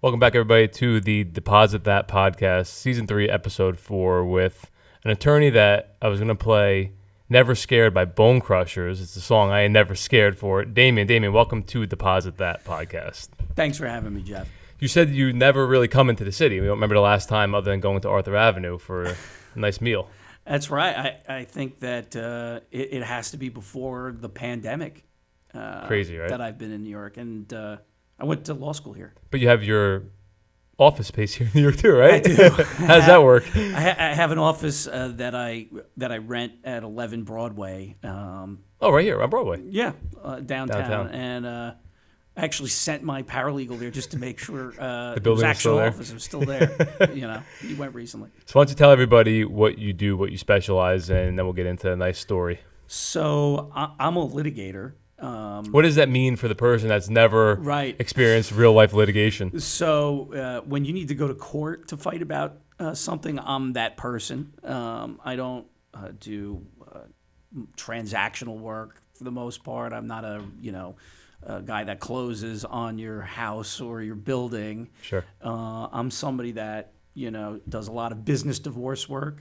Welcome back, everybody, to the Deposit That podcast, Season 3, Episode 4, with an attorney that I was going to play, Never Scared by Bone Crushers. It's a song I ain't never scared for. Damian, welcome to Deposit That podcast. Thanks for having me, Jeff. You said you never really come into the city. We don't remember the last time other than going to Arthur Avenue for a nice meal. That's right. I think that it has to be before the pandemic. Crazy, right? That I've been in New York, and I went to law school here. But you have your office space here in New York too, right? I do. How does that work? I have an office that I rent at 11 Broadway. Right here on Broadway. Yeah, downtown. And I actually sent my paralegal there just to make sure the building was actual still there. office was still there. He went recently. So why don't you tell everybody what you do, what you specialize in, and then we'll get into a nice story. So I'm a litigator. What does that mean for the person that's never experienced real life litigation? So when you need to go to court to fight about something, I'm that person. I don't do transactional work for the most part. I'm not a guy that closes on your house or your building. Sure. I'm somebody that does a lot of business divorce work.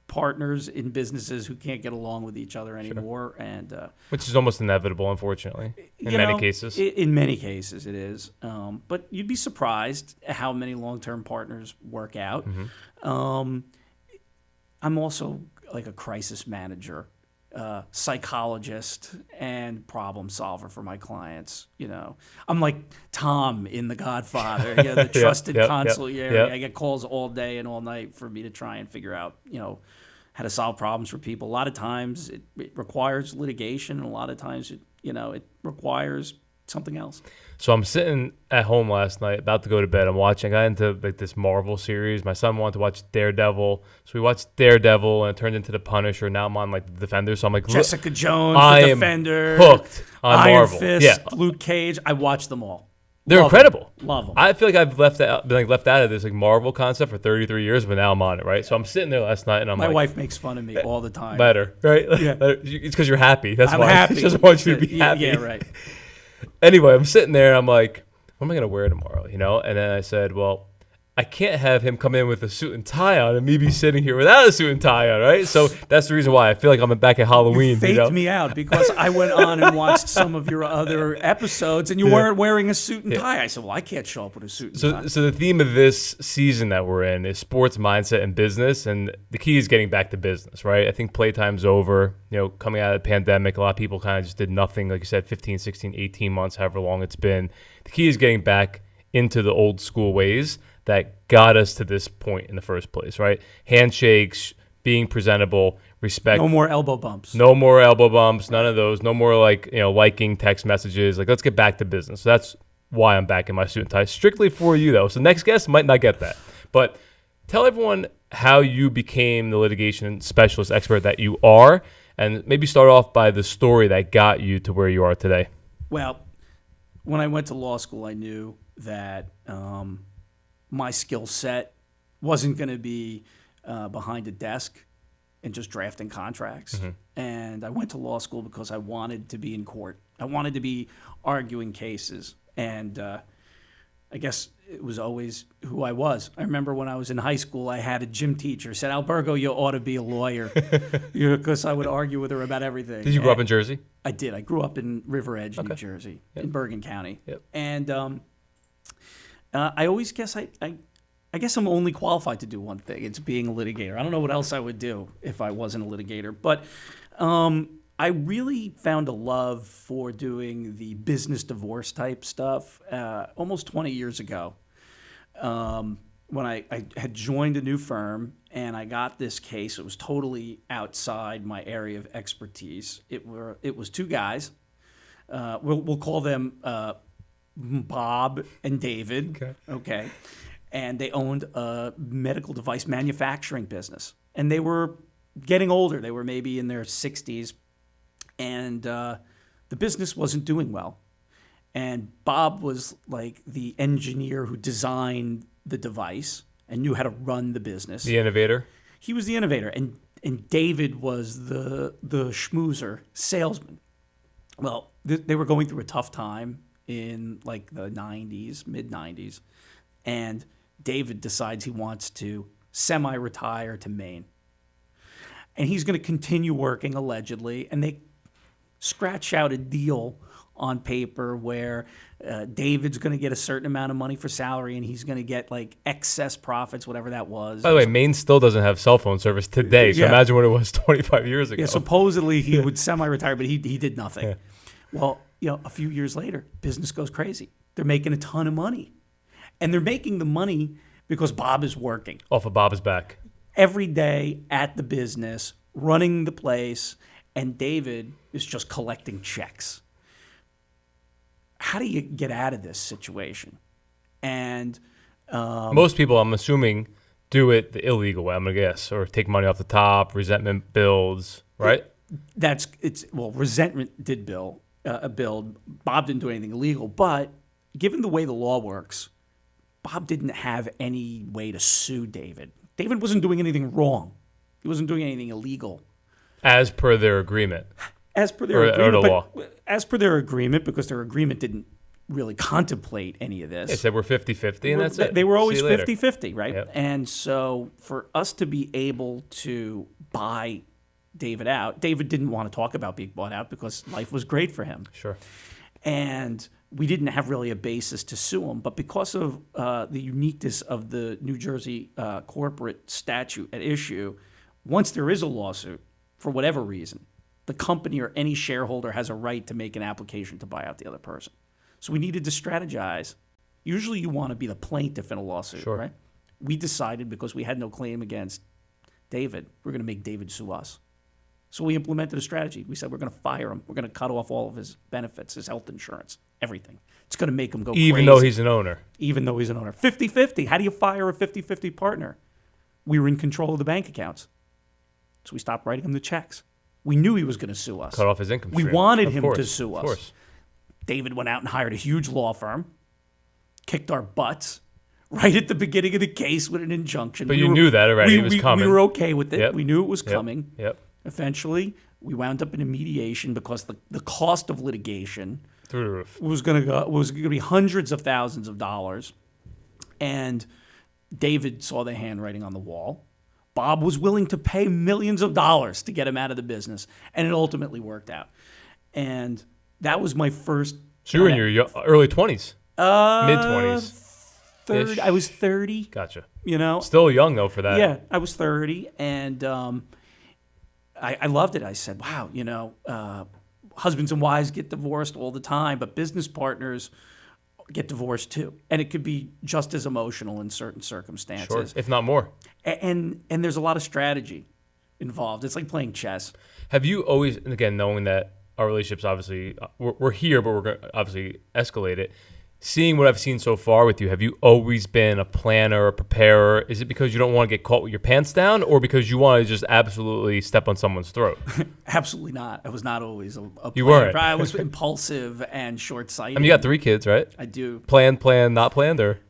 Partners in businesses who can't get along with each other anymore, and which is almost inevitable, unfortunately, in many cases. In many cases, it is. But you'd be surprised how many long-term partners work out. I'm also like a crisis manager, psychologist, and problem solver for my clients. I'm like Tom in The Godfather, the trusted consigliere. I get calls all day and all night for me to try and figure out, how to solve problems for people. A lot of times it requires litigation, and a lot of times it requires something else. So I'm sitting at home last night, about to go to bed. I got into like this Marvel series. My son wanted to watch Daredevil, so we watched Daredevil, and it turned into The Punisher. Now I'm on like The Defender, so I'm like Jessica Jones, The Defender, hooked on Iron Marvel. Fist, Luke Cage. I watched them all. They're incredible. Love them. I feel like I've been left out of this like Marvel concept for 33 years, but now I'm on it, right? So I'm sitting there last night, and My wife makes fun of me all the time. Better, right? Yeah. It's because you're happy. That's I'm why. happy. She doesn't want you to be happy. Yeah, right. Anyway, I'm sitting there, and I'm like, what am I going to wear tomorrow, And then I said, well, I can't have him come in with a suit and tie on and me be sitting here without a suit and tie on, right? So that's the reason why I feel like I'm back at Halloween. You faked me out because I went on and watched some of your other episodes, and you weren't wearing a suit and tie. I said, well, I can't show up with a suit and tie. So the theme of this season that we're in is sports mindset and business, and the key is getting back to business, right? I think playtime's over. Coming out of the pandemic, a lot of people kind of just did nothing, like you said, 15, 16, 18 months, however long it's been. The key is getting back into the old school ways that got us to this point in the first place, right? Handshakes, being presentable, respect. No more elbow bumps. No more elbow bumps, none of those. No more liking text messages. Like, let's get back to business. So that's why I'm back in my suit and tie. Strictly for you, though. So next guest might not get that. But tell everyone how you became the litigation specialist expert that you are, and maybe start off by the story that got you to where you are today. Well, when I went to law school, I knew that my skill set wasn't going to be behind a desk and just drafting contracts. And I went to law school because I wanted to be in court. I wanted to be arguing cases. And I guess it was always who I was. I remember when I was in high school, I had a gym teacher said, Albergo, you ought to be a lawyer. Because I would argue with her about everything. Did you grow up in Jersey? I did. I grew up in River Edge, New Jersey, in Bergen County. And I always guess I guess I'm only qualified to do one thing. It's being a litigator. I don't know what else I would do if I wasn't a litigator. But I really found a love for doing the business divorce type stuff almost 20 years ago when I had joined a new firm and I got this case. It was totally outside my area of expertise. It was two guys. We'll call them Bob and David. Okay. And they owned a medical device manufacturing business. And they were getting older. They were maybe in their 60s. And the business wasn't doing well. And Bob was like the engineer who designed the device and knew how to run the business. The innovator? He was the innovator. And David was the schmoozer salesman. Well, they were going through a tough time. in like the 90s, mid 90s, and David decides he wants to semi-retire to Maine. And he's going to continue working, allegedly, and they scratch out a deal on paper where David's going to get a certain amount of money for salary and he's going to get like excess profits, whatever that was. By the way, Maine still doesn't have cell phone service today, so imagine what it was 25 years ago. Yeah, supposedly he would semi-retire, but he did nothing. Yeah. Well, a few years later, business goes crazy. They're making a ton of money. And they're making the money because Bob is working. Off of Bob's back. Every day at the business, running the place, and David is just collecting checks. How do you get out of this situation? And most people, I'm assuming, do it the illegal way, I'm going to guess, or take money off the top, resentment builds, right? Resentment did build. Bob didn't do anything illegal, but given the way the law works, Bob didn't have any way to sue David. David wasn't doing anything wrong. He wasn't doing anything illegal. As per their agreement. As per their agreement. Or the law. As per their agreement, because their agreement didn't really contemplate any of this. They said we're 50-50 and that's it. They were always 50-50, right? Yep. And so for us to be able to buy David out, David didn't want to talk about being bought out because life was great for him. Sure. And we didn't have really a basis to sue him. But because of the uniqueness of the New Jersey corporate statute at issue, once there is a lawsuit, for whatever reason, the company or any shareholder has a right to make an application to buy out the other person. So we needed to strategize. Usually you want to be the plaintiff in a lawsuit, sure. Right? We decided, because we had no claim against David, we're going to make David sue us. So we implemented a strategy. We said we're going to fire him. We're going to cut off all of his benefits, his health insurance, everything. It's going to make him go crazy. Even though he's an owner. Even though he's an owner. 50-50. How do you fire a 50-50 partner? We were in control of the bank accounts. So we stopped writing him the checks. We knew he was going to sue us. Cut off his income stream. We wanted him to sue us. Of course. David went out and hired a huge law firm, kicked our butts right at the beginning of the case with an injunction. But you knew that already. It was coming. We were okay with it. Yep. We knew it was coming. Yep. Eventually, we wound up in a mediation because the cost of litigation through the roof was going to be hundreds of thousands of dollars. And David saw the handwriting on the wall. Bob was willing to pay millions of dollars to get him out of the business, and it ultimately worked out. And that was my first. So you were in your early 20s, mid-20s. I was 30. Gotcha. Still young though for that. Yeah, I was 30, and I loved it. I said, "Wow, husbands and wives get divorced all the time, but business partners get divorced too, and it could be just as emotional in certain circumstances, sure, if not more. And there's a lot of strategy involved. It's like playing chess. Have you always, and again, knowing that our relationships obviously we're here, but we're going to obviously escalate it. Seeing what I've seen so far with you, have you always been a planner, a preparer? Is it because you don't want to get caught with your pants down, or because you want to just absolutely step on someone's throat? Absolutely not. I was not always a planner. You weren't. I was impulsive and short-sighted. I mean, you got 3 kids, right? I do. Planned, not planned, or?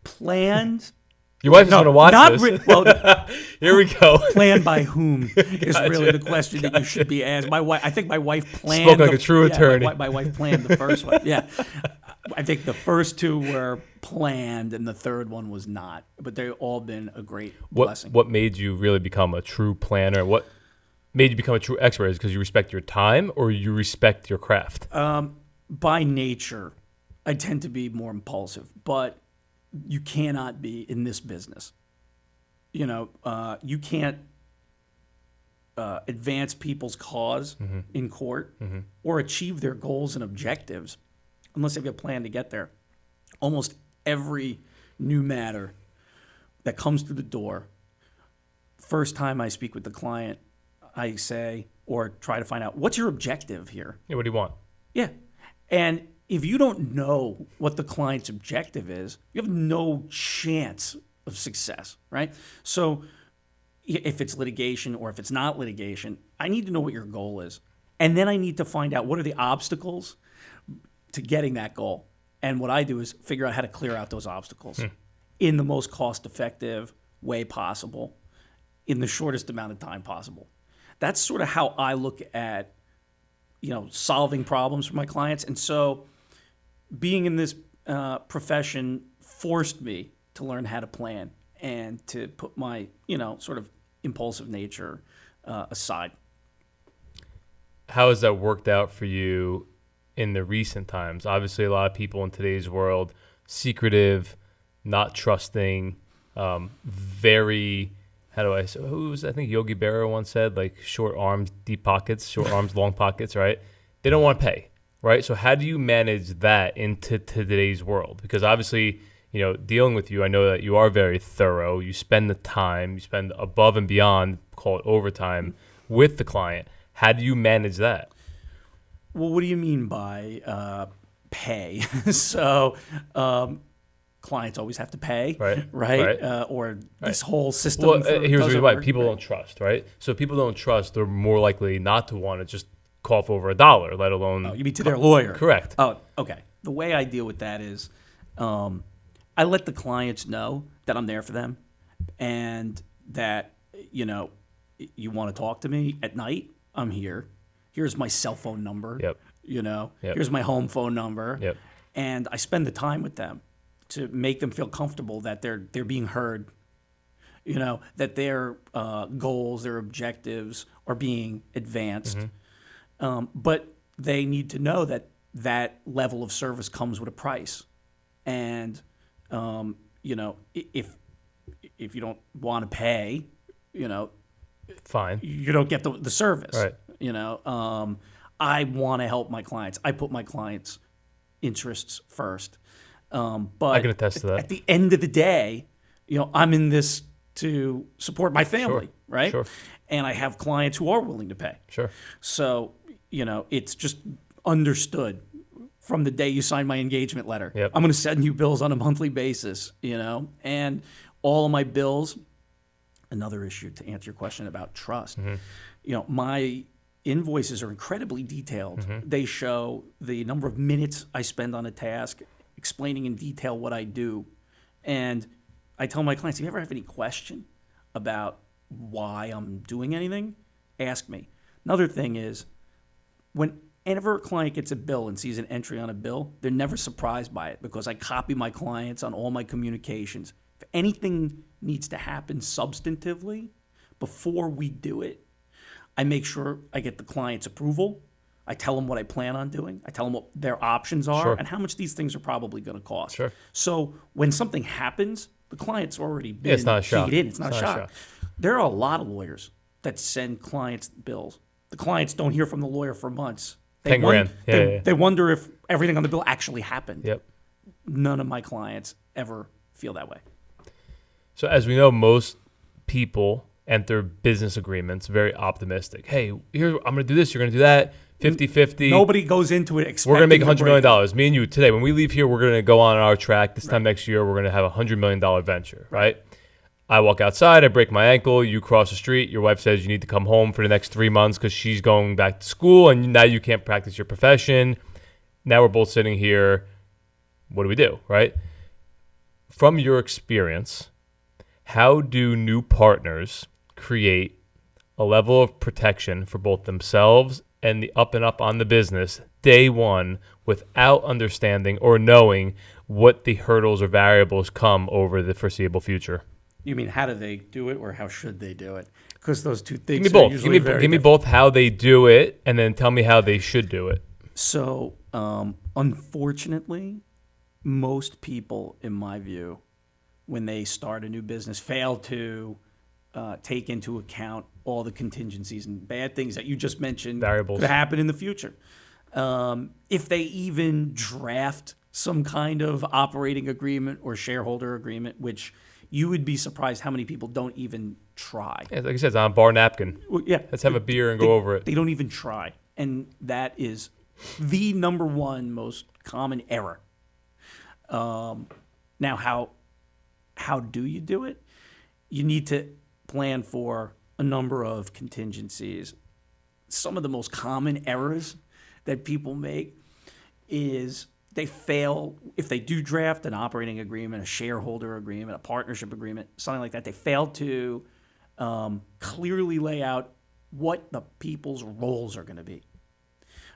Planned. Your wife is going to watch this. Well, here we go. Planned by whom is really the question that you should be asked. I think my wife planned. Spoke like a true attorney. My wife planned the first one. Yeah. I think the first 2 were planned and the third one was not. But they've all been a great blessing. What made you really become a true planner? What made you become a true expert? Is it because you respect your time or you respect your craft? By nature, I tend to be more impulsive. But you cannot be in this business. You can't advance people's cause in court or achieve their goals and objectives unless you have a plan to get there. Almost every new matter that comes through the door, first time I speak with the client, I say, or try to find out, what's your objective here? Yeah, what do you want? Yeah. And if you don't know what the client's objective is, you have no chance of success, right? So if it's litigation or if it's not litigation, I need to know what your goal is. And then I need to find out what are the obstacles to getting that goal. And what I do is figure out how to clear out those obstacles in the most cost-effective way possible, in the shortest amount of time possible. That's sort of how I look at, solving problems for my clients. And so being in this profession forced me to learn how to plan and to put my, sort of impulsive nature aside. How has that worked out for you in the recent times? Obviously, a lot of people in today's world, secretive, not trusting, very, how do I say, I think Yogi Berra once said, like, short arms, deep pockets, short arms, long pockets, right? They don't want to pay, right? So how do you manage that into today's world? Because obviously, dealing with you, I know that you are very thorough. You spend the time, you spend above and beyond, call it overtime, with the client. How do you manage that? Well, what do you mean by pay? So clients always have to pay, right? Or this whole system. Well, here's the reason why people don't trust, right? So if people don't trust, they're more likely not to want to just cough over $1, let alone. Oh, you mean to their lawyer? Correct. Oh, okay. The way I deal with that is, I let the clients know that I'm there for them, and that you want to talk to me at night, I'm here. Here's my cell phone number. Yep. Here's my home phone number. Yep. And I spend the time with them to make them feel comfortable that they're being heard. That their goals, their objectives are being advanced. Mm-hmm. But they need to know that level of service comes with a price. And if you don't want to pay, fine, you don't get the service. Right. I want to help my clients. I put my clients' interests first. But I can attest to that. At the end of the day, I'm in this to support my family, right? Sure. And I have clients who are willing to pay. Sure. So, it's just understood from the day you sign my engagement letter. Yep. I'm going to send you bills on a monthly basis, and all of my bills. Another issue to answer your question about trust. Mm-hmm. My invoices are incredibly detailed. Mm-hmm. They show the number of minutes I spend on a task, explaining in detail what I do. And I tell my clients, if you ever have any question about why I'm doing anything, ask me. Another thing is, whenever a client gets a bill and sees an entry on a bill, they're never surprised by it because I copy my clients on all my communications. If anything needs to happen substantively before we do it, I make sure I get the client's approval. I tell them what I plan on doing. I tell them what their options are and how much these things are probably going to cost. Sure. So when something happens, the client's already been it's not a shock. keyed in. It's not a shock. There are a lot of lawyers that send clients bills. The clients don't hear from the lawyer for months. They wonder if everything on the bill actually happened. Yep. None of my clients ever feel that way. So as we know, most people enter business agreements very optimistic. Hey, here, I'm going to do this, you're going to do that, 50-50. Nobody goes into it expecting we're going to make $100 million. Me and you today, when we leave here, we're going to go on our track. This time next year, we're going to have a $100 million venture, right? I walk outside, I break my ankle, you cross the street, your wife says you need to come home for the next 3 months because she's going back to school and now you can't practice your profession. Now we're both sitting here. What do we do, right? From your experience, how do new partners create a level of protection for both themselves and the up and up on the business day one without understanding or knowing what the hurdles or variables come over the foreseeable future? You mean how do they do it or how should they do it? Because those two things give me both. Are usually Give me both how they do it and then tell me how they should do it. So, unfortunately, most people, in my view, when they start a new business, fail to take into account all the contingencies and bad things that you just mentioned variables could happen in the future. If they even draft some kind of operating agreement or shareholder agreement, which you would be surprised how many people don't even try. Yeah, like I said, it's on a bar napkin. Well, yeah, let's have a beer and go over it. They don't even try. And that is the number one most common error. Now, how do you do it? You need to plan for a number of contingencies. Some of the most common errors that people make is they fail, if they do draft an operating agreement, a shareholder agreement, a partnership agreement, something like that, they fail to clearly lay out what the people's roles are going to be.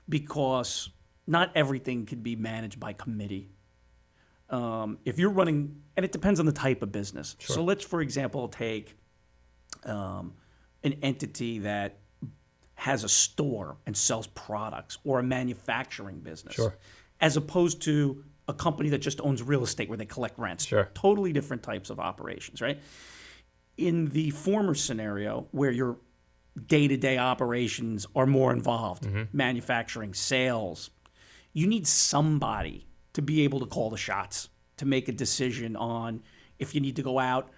Because not everything could be managed by committee. If you're running, and it depends on the type of business. Sure. So let's, for example, take an entity that has a store and sells products, or a manufacturing business, Sure. as opposed to a company that just owns real estate where they collect rents. Sure. Totally different types of operations, right? In the former scenario, where your day-to-day operations are more involved, manufacturing, sales, you need somebody to be able to call the shots, to make a decision on if you need to go out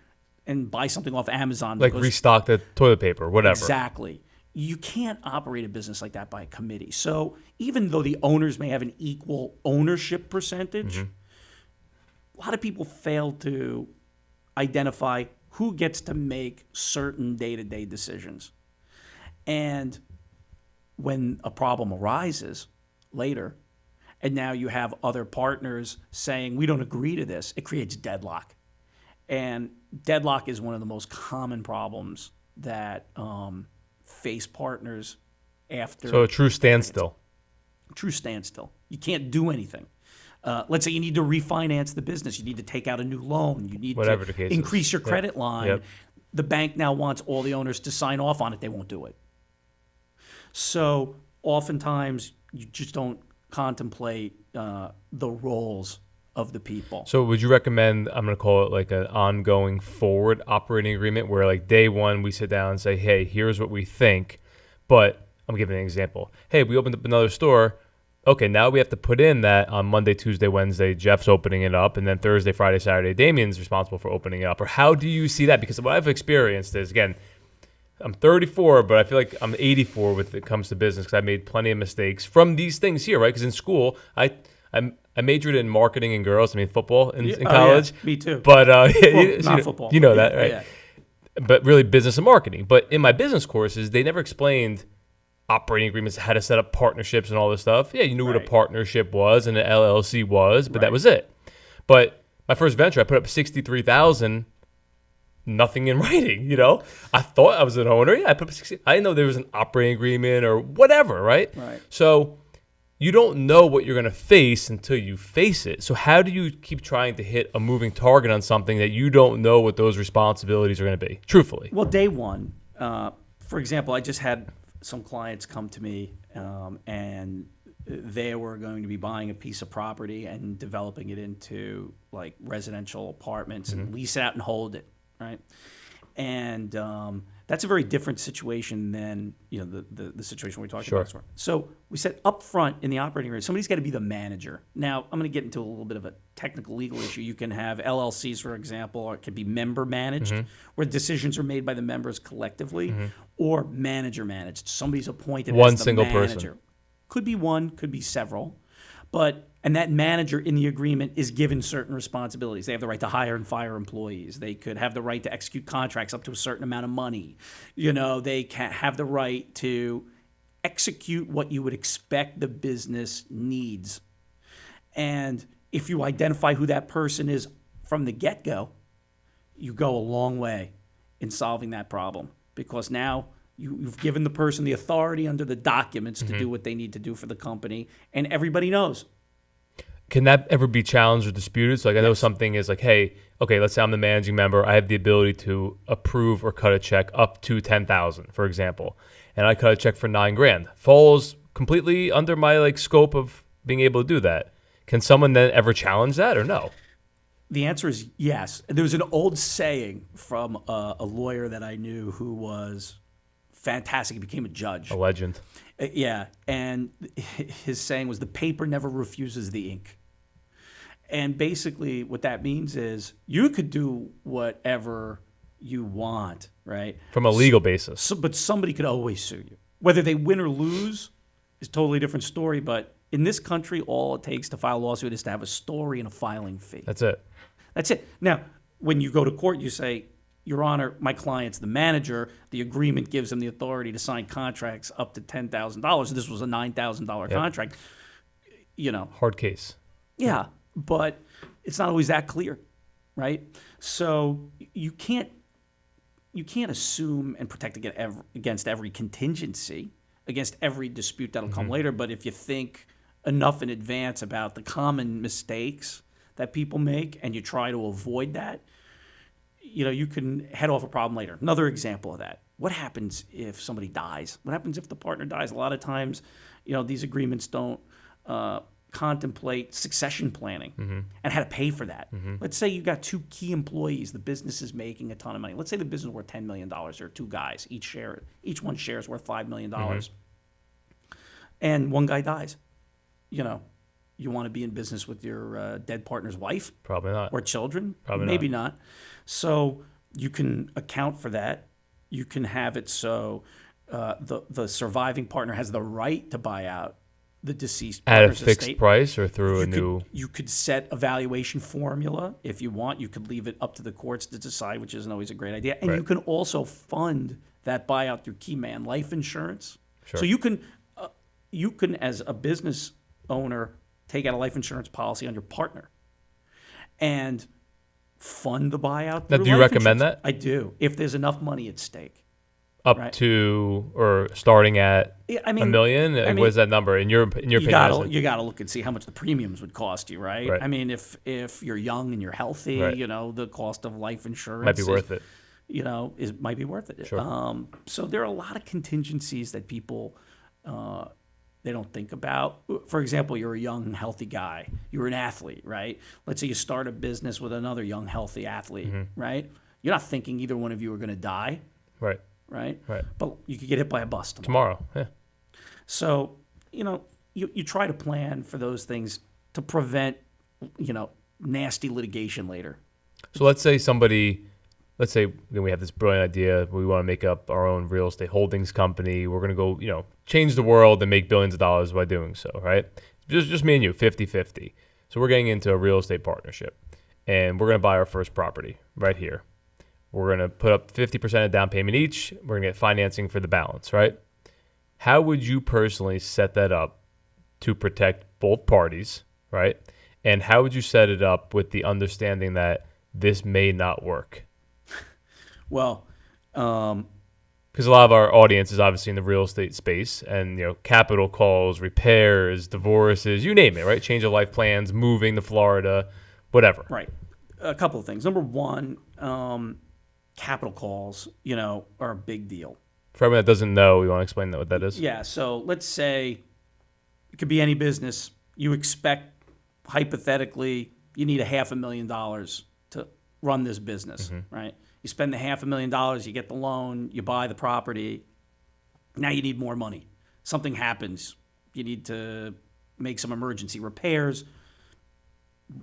and buy something off Amazon. Like restock the toilet paper, whatever. Exactly. You can't operate a business like that by committee. So even though the owners may have an equal ownership percentage, a lot of people fail to identify who gets to make certain day-to-day decisions. And when a problem arises later, and now you have other partners saying, we don't agree to this, it creates deadlock. And deadlock is one of the most common problems that face partners after. So a true standstill. True standstill. You can't do anything. Let's say you need to refinance the business. You need to take out a new loan. You need Whatever to the case increase is. your credit line. Yep. The bank now wants all the owners to sign off on it. They won't do it. So oftentimes you just don't contemplate the roles of the people. So would you recommend, I'm going to call it like an ongoing forward operating agreement, where like day one we sit down and say, hey, here's what we think, but I'm giving an example. Hey, we opened up another store. Okay, now we have to put in that on Monday, Tuesday, Wednesday, Jeff's opening it up, and then Thursday, Friday, Saturday, Damian's responsible for opening it up. Or how do you see that? Because what I've experienced is, again, I'm 34, but I feel like I'm 84 when it comes to business, because I made plenty of mistakes from these things here, right? Because in school, I majored in marketing and girls. I mean, football in college. Yeah, me too. But not football. You know that, right? Yeah. But really business and marketing. But in my business courses, they never explained operating agreements, how to set up partnerships and all this stuff. Yeah, you knew what a partnership was and an LLC was, but that was it. But my first venture, I put up $63,000, nothing in writing, you know? I thought I was an owner. Yeah, I put up 60. I didn't know there was an operating agreement or whatever, right? Right. So you don't know what you're going to face until you face it. So how do you keep trying to hit a moving target on something that you don't know what those responsibilities are going to be, truthfully? Well, day one, for example, I just had some clients come to me and they were going to be buying a piece of property and developing it into like residential apartments and lease it out and hold it, right? And that's a very different situation than the situation we're talking about. So we said up front in the operating agreement, somebody's got to be the manager. Now I'm going to get into a little bit of a technical legal issue. You can have LLCs, for example, or it could be member managed, where decisions are made by the members collectively, or manager managed. Somebody's appointed one as the single manager. person. Could be one, could be several, and that manager in the agreement is given certain responsibilities. They have the right to hire and fire employees. They could have the right to execute contracts up to a certain amount of money. They can have the right to execute what you would expect the business needs. And if you identify who that person is from the get-go, you go a long way in solving that problem, because now you've given the person the authority under the documents to do what they need to do for the company, and everybody knows. Can that ever be challenged or disputed? So like I know something is like, hey, okay, let's say I'm the managing member. I have the ability to approve or cut a check up to $10,000, for example, and I cut a check for $9,000. Falls completely under my like scope of being able to do that. Can someone then ever challenge that or no? The answer is yes. There was an old saying from a lawyer that I knew who was fantastic. He became a judge. A legend. Yeah, and his saying was, the paper never refuses the ink. And basically what that means is you could do whatever you want, right? From a legal basis. But somebody could always sue you. Whether they win or lose is a totally different story, but in this country, all it takes to file a lawsuit is to have a story and a filing fee. That's it. That's it. Now, when you go to court, you say, Your Honor, my client's the manager. The agreement gives him the authority to sign contracts up to $10,000. This was a $9,000 contract. Hard case. Yeah, but it's not always that clear, right? So you can't assume and protect against every contingency, against every dispute that'll come later. But if you think enough in advance about the common mistakes that people make, and you try to avoid that, you can head off a problem later. Another example of that: what happens if somebody dies? What happens if the partner dies? A lot of times, these agreements don't contemplate succession planning and how to pay for that. Let's say you got two key employees. The business is making a ton of money. Let's say the business is worth $10 million. There are two guys. Each one share is worth $5 million. And one guy dies. You want to be in business with your dead partner's wife? Probably not. Or children? Probably Maybe not. So you can account for that. You can have it so the surviving partner has the right to buy out the deceased at a partner's fixed estate. price or through new. You could set a valuation formula if you want. You could leave it up to the courts to decide, which isn't always a great idea. And you can also fund that buyout through key man life insurance. Sure. So you can, as a business owner, take out a life insurance policy on your partner and fund the buyout. Now, do you recommend that? I do, if there's enough money at stake. Up to or starting at $1 million? What is that number in your opinion? You got to look and see how much the premiums would cost you, right? I mean, if you're young and you're healthy, the cost of life insurance might be worth it. Might be worth it. Sure. So there are a lot of contingencies that people they don't think about. For example, you're a young, healthy guy. You're an athlete, right? Let's say you start a business with another young, healthy athlete, right? You're not thinking either one of you are going to die. Right. Right? Right. But you could get hit by a bus tomorrow. Yeah. So, you try to plan for those things to prevent, nasty litigation later. So let's say we have this brilliant idea. We want to make up our own real estate holdings company. We're going to go, change the world and make billions of dollars by doing so, right? Just me and you, 50-50. So we're getting into a real estate partnership, and we're going to buy our first property right here. We're going to put up 50% of down payment each. We're going to get financing for the balance, right? How would you personally set that up to protect both parties, right? And how would you set it up with the understanding that this may not work? Well, because a lot of our audience is obviously in the real estate space, and capital calls, repairs, divorces, you name it, right? Change of life plans, moving to Florida, whatever. Right. A couple of things. Number one, capital calls, are a big deal. For everyone that doesn't know, you want to explain what that is? Yeah. So let's say it could be any business. You expect, hypothetically, you need $500,000 to run this business, right? You spend the $500,000, you get the loan, you buy the property. Now you need more money. Something happens. You need to make some emergency repairs.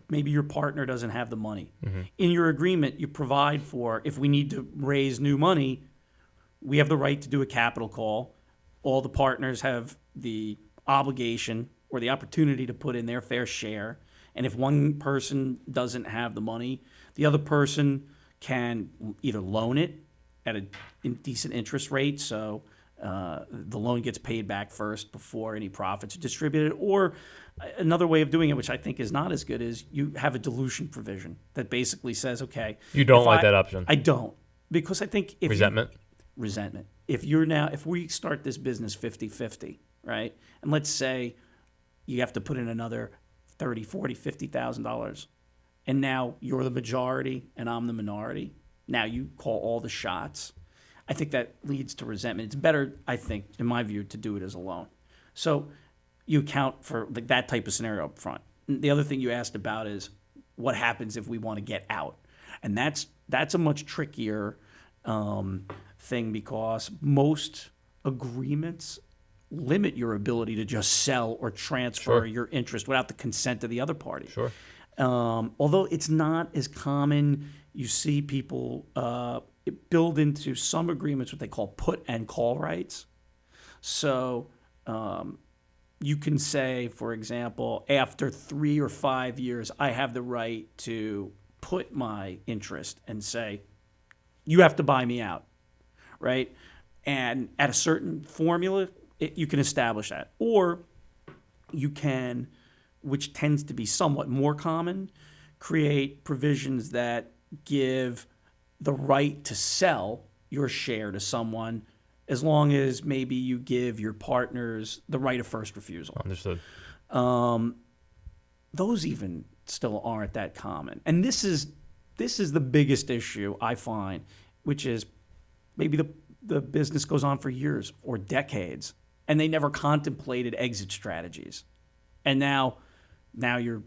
Maybe your partner doesn't have the money. In your agreement, you provide for, if we need to raise new money, we have the right to do a capital call. All the partners have the obligation or the opportunity to put in their fair share. And if one person doesn't have the money, the other person can either loan it at a decent interest rate, so the loan gets paid back first before any profits are distributed, or another way of doing it, which I think is not as good, is you have a dilution provision that basically says, okay. You don't like that option? I don't, because I think if resentment. If we start this business 50-50, right, and let's say you have to put in another $30,000, $40,000, $50,000, and now you're the majority and I'm the minority. Now you call all the shots. I think that leads to resentment. It's better, I think, in my view, to do it as a loan. So you account for that type of scenario up front. The other thing you asked about is what happens if we want to get out, and that's a much trickier thing, because most agreements limit your ability to just sell or transfer your interest without the consent of the other party. Sure. Although it's not as common, you see people build into some agreements what they call put and call rights. So you can say, for example, after 3 or 5 years, I have the right to put my interest and say, you have to buy me out, right? And at a certain formula, you can establish that. Or you can, which tends to be somewhat more common, create provisions that give the right to sell your share to someone, as long as maybe you give your partners the right of first refusal. Understood. those even still aren't that common. And this is the biggest issue I find, which is maybe the business goes on for years or decades, and they never contemplated exit strategies. And now you're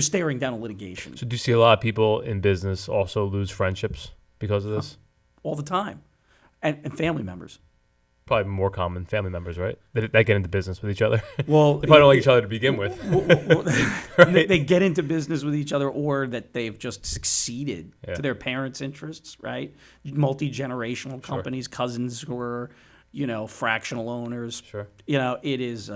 staring down a litigation. So do you see a lot of people in business also lose friendships because of this? All the time. And family members. Probably more common, family members, right? They get into business with each other. Well, they probably don't like each other to begin with. Right? They get into business with each other, or that they've just succeeded to their parents' interests, right? Multi-generational companies, cousins who are, fractional owners. Sure. It is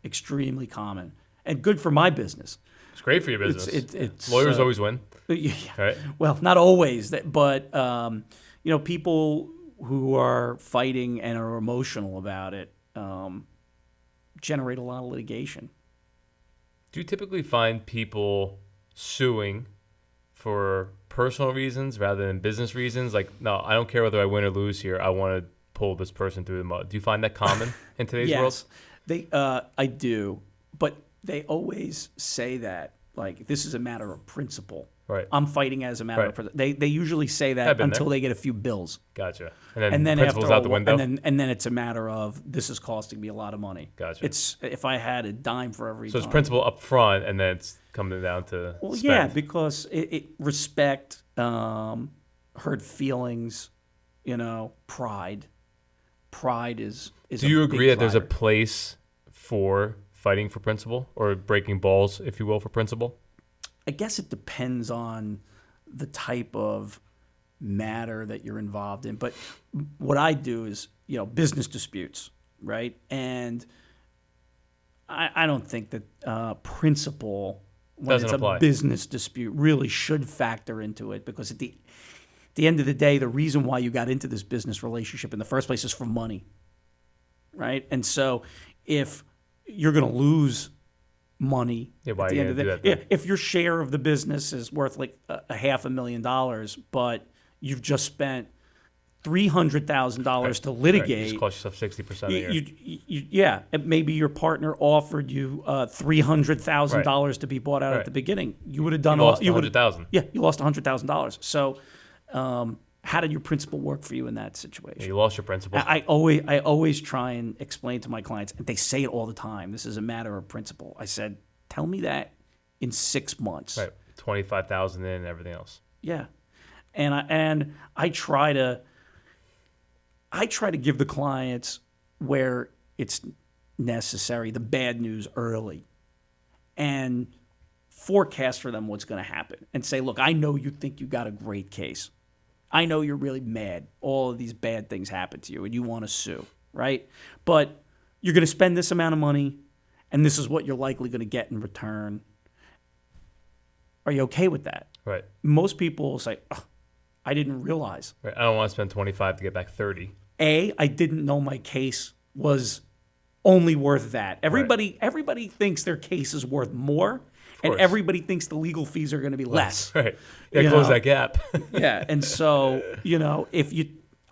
extremely common and good for my business. It's great for your business. It's lawyers always win. Yeah. Right? Well, not always, but people who are fighting and are emotional about it generate a lot of litigation. Do you typically find people suing for personal reasons rather than business reasons? Like, no, I don't care whether I win or lose here. I want to pull this person through the mud. Do you find that common in today's world? Yes, I do. But they always say that, like, this is a matter of principle. Right. I'm fighting as a matter of principle. They usually say that until they get a few bills. Gotcha. And then principle's out the window? And then it's a matter of, this is costing me a lot of money. Gotcha. It's if I had a dime for every So it's principle up front, and then it's coming down to spend. Yeah, because it respect, hurt feelings, pride. Pride is Do you agree that there's a place for fighting for principle, or breaking balls, if you will, for principle? I guess it depends on the type of matter that you're involved in. But what I do is, business disputes, right? And I don't think that principle, when Doesn't it's apply. a business dispute, really should factor into it, because at the end of the day, the reason why you got into this business relationship in the first place is for money, right? And so if you're going to lose money at the end of the day, if your share of the business is worth like $500,000, but you've just spent $300,000 to litigate, Right. You just cost yourself 60% and maybe your partner offered you $300,000 to be bought out at the beginning. You would have done all. You lost $100,000. Yeah, you lost $100,000. So, how did your principal work for you in that situation? Yeah, you lost your principal. I always try and explain to my clients, and they say it all the time, this is a matter of principle. I said, tell me that in 6 months. Right, 25,000 in and everything else. Yeah, and I try to give the clients, where it's necessary, the bad news early, and forecast for them what's going to happen, and say, look, I know you think you got a great case. I know you're really mad. All of these bad things happen to you, and you want to sue, right? But you're going to spend this amount of money, and this is what you're likely going to get in return. Are you okay with that? Right. Most people will say, oh, I didn't realize. Right. I don't want to spend 25 to get back 30. I didn't know my case was only worth that. Everybody thinks their case is worth more, and everybody thinks the legal fees are going to be less. Right. Yeah, close that gap. Yeah, and so,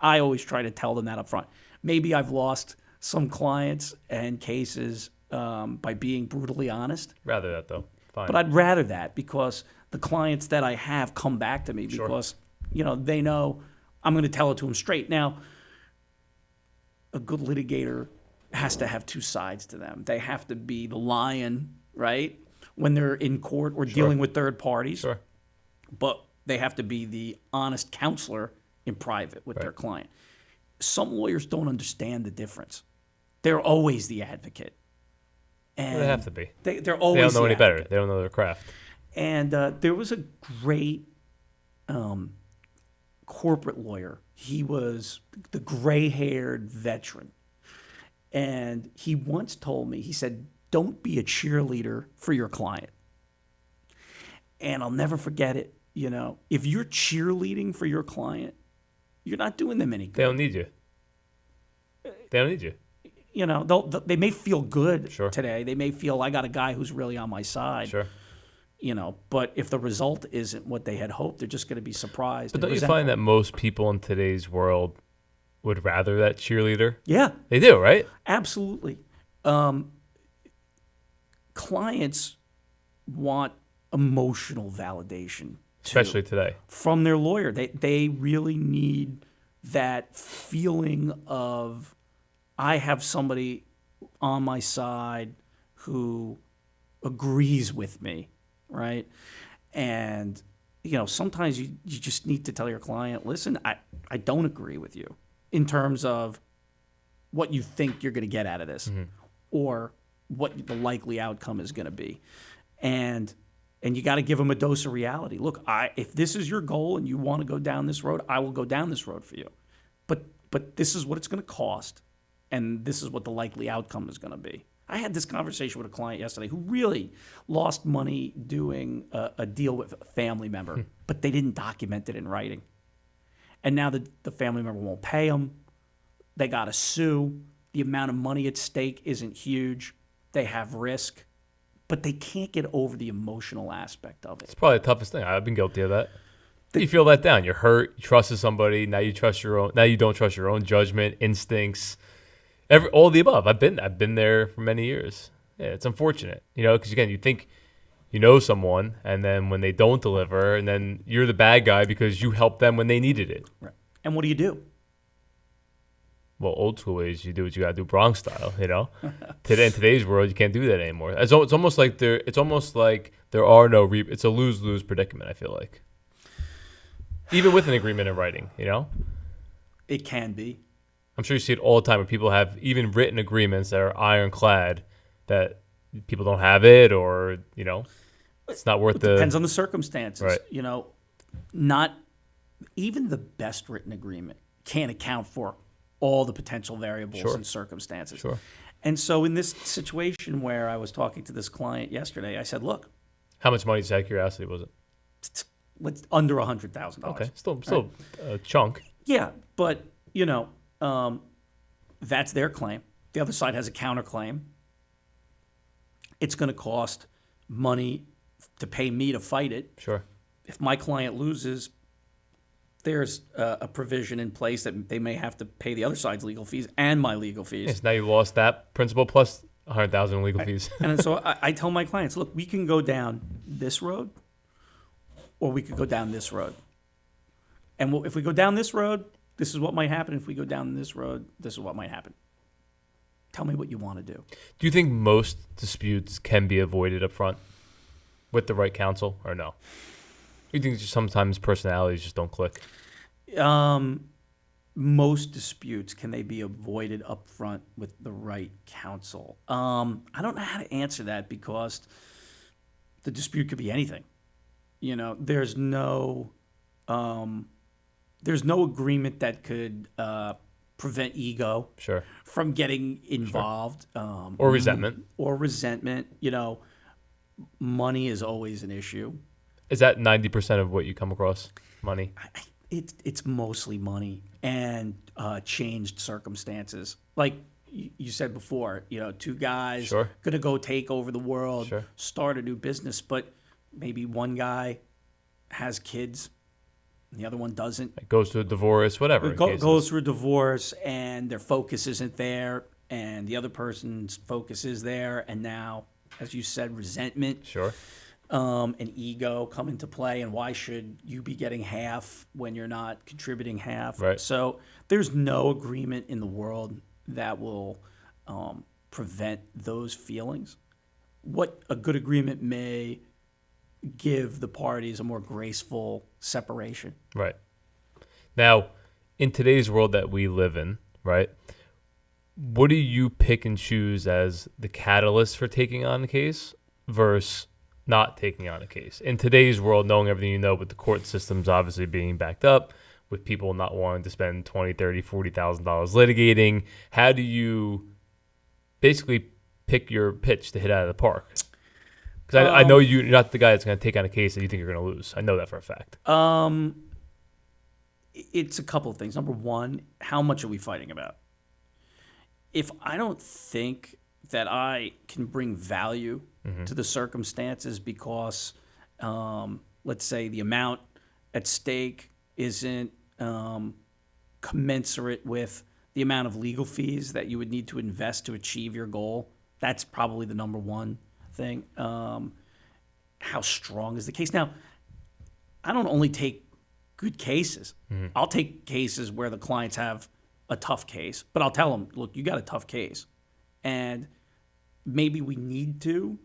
I always try to tell them that up front. Maybe I've lost some clients and cases by being brutally honest. Rather that, though. Fine. But I'd rather that, because the clients that I have come back to me because, they know I'm going to tell it to them straight. Now, a good litigator has to have two sides to them. They have to be the lion, right, when they're in court or dealing with third parties. Sure. But they have to be the honest counselor in private with their client. Some lawyers don't understand the difference. They're always the advocate. And they have to be. They're always. They don't know any better. Advocate. They don't know their craft. And there was a great corporate lawyer. He was the gray-haired veteran. And he once told me, he said, don't be a cheerleader for your client. And I'll never forget it. If you're cheerleading for your client, you're not doing them any good. They don't need you. They don't need you. They may feel good Sure. today. They may feel, I got a guy who's really on my side. Sure. But if the result isn't what they had hoped, they're just going to be surprised. But don't you find that most people in today's world would rather that cheerleader? Yeah. They do, right? Absolutely. clients want emotional validation, especially today, from their lawyer. They really need that feeling of, I have somebody on my side who agrees with me, right? And sometimes you just need to tell your client, listen, I don't agree with you in terms of what you think you're going to get out of this, or what the likely outcome is going to be. And you got to give them a dose of reality. Look, if this is your goal and you want to go down this road, I will go down this road for you. But this is what it's going to cost, and this is what the likely outcome is going to be. I had this conversation with a client yesterday who really lost money doing a deal with a family member, but they didn't document it in writing. And now the family member won't pay them. They got to sue. The amount of money at stake isn't huge. They have risk, but they can't get over the emotional aspect of it. It's probably the toughest thing. I've been guilty of that. You feel let down. You're hurt. You trusted somebody. Now you trust your own. Now you don't trust your own judgment, instincts, all of the above. I've been there for many years. Yeah, it's unfortunate, because again, you think you know someone, and then when they don't deliver, and then you're the bad guy because you helped them when they needed it. Right. And what do you do? Well, old school ways, you do what you got to do, Bronx style. Today, in today's world, you can't do that anymore. It's almost like there are no. It's a lose-lose predicament. I feel like, even with an agreement in writing, it can be. I'm sure you see it all the time where people have even written agreements that are ironclad that people don't have it, or it's not worth the. Depends on the circumstances. Right. Not even the best written agreement can't account for all the potential variables and circumstances. Sure. And so in this situation where I was talking to this client yesterday, I said, look. How much money, just out of curiosity, was it? It's under $100,000. Okay, still a chunk. Yeah, but, that's their claim. The other side has a counterclaim. It's going to cost money to pay me to fight it. Sure. If my client loses, there's a provision in place that they may have to pay the other side's legal fees and my legal fees. Yes, now you lost that principal plus $100,000 in legal fees. And so I tell my clients, look, we can go down this road, or we could go down this road. And if we go down this road, this is what might happen. If we go down this road, this is what might happen. Tell me what you want to do. Do you think most disputes can be avoided up front with the right counsel, or no? You think just sometimes personalities just don't click? Most disputes, can they be avoided up front with the right counsel? I don't know how to answer that, because the dispute could be anything. There's no agreement that could prevent ego from getting involved. Or resentment. Money is always an issue. Is that 90% of what you come across? Money? It's mostly money and changed circumstances. Like you said before, two guys going to go take over the world, start a new business, but maybe one guy has kids and the other one doesn't. It goes through a divorce, whatever. Goes through a divorce, and their focus isn't there, and the other person's focus is there, and now, as you said, resentment. And ego come into play, and why should you be getting half when you're not contributing half? Right. So there's no agreement in the world that will prevent those feelings. What a good agreement may give the parties a more graceful separation. Right. Now, in today's world that we live in, right, what do you pick and choose as the catalyst for taking on the case versus not taking on a case? In today's world, knowing everything you know, with the court systems obviously being backed up, with people not wanting to spend $20,000, $30,000, $40,000 litigating, how do you basically pick your pitch to hit out of the park? Because I know you're not the guy that's going to take on a case that you think you're going to lose. I know that for a fact. It's a couple of things. Number one, how much are we fighting about? If I don't think that I can bring value to the circumstances because, let's say, the amount at stake isn't commensurate with the amount of legal fees that you would need to invest to achieve your goal, that's probably the number one thing. How strong is the case? Now, I don't only take good cases. I'll take cases where the clients have a tough case, but I'll tell them, look, you got a tough case, and maybe we need to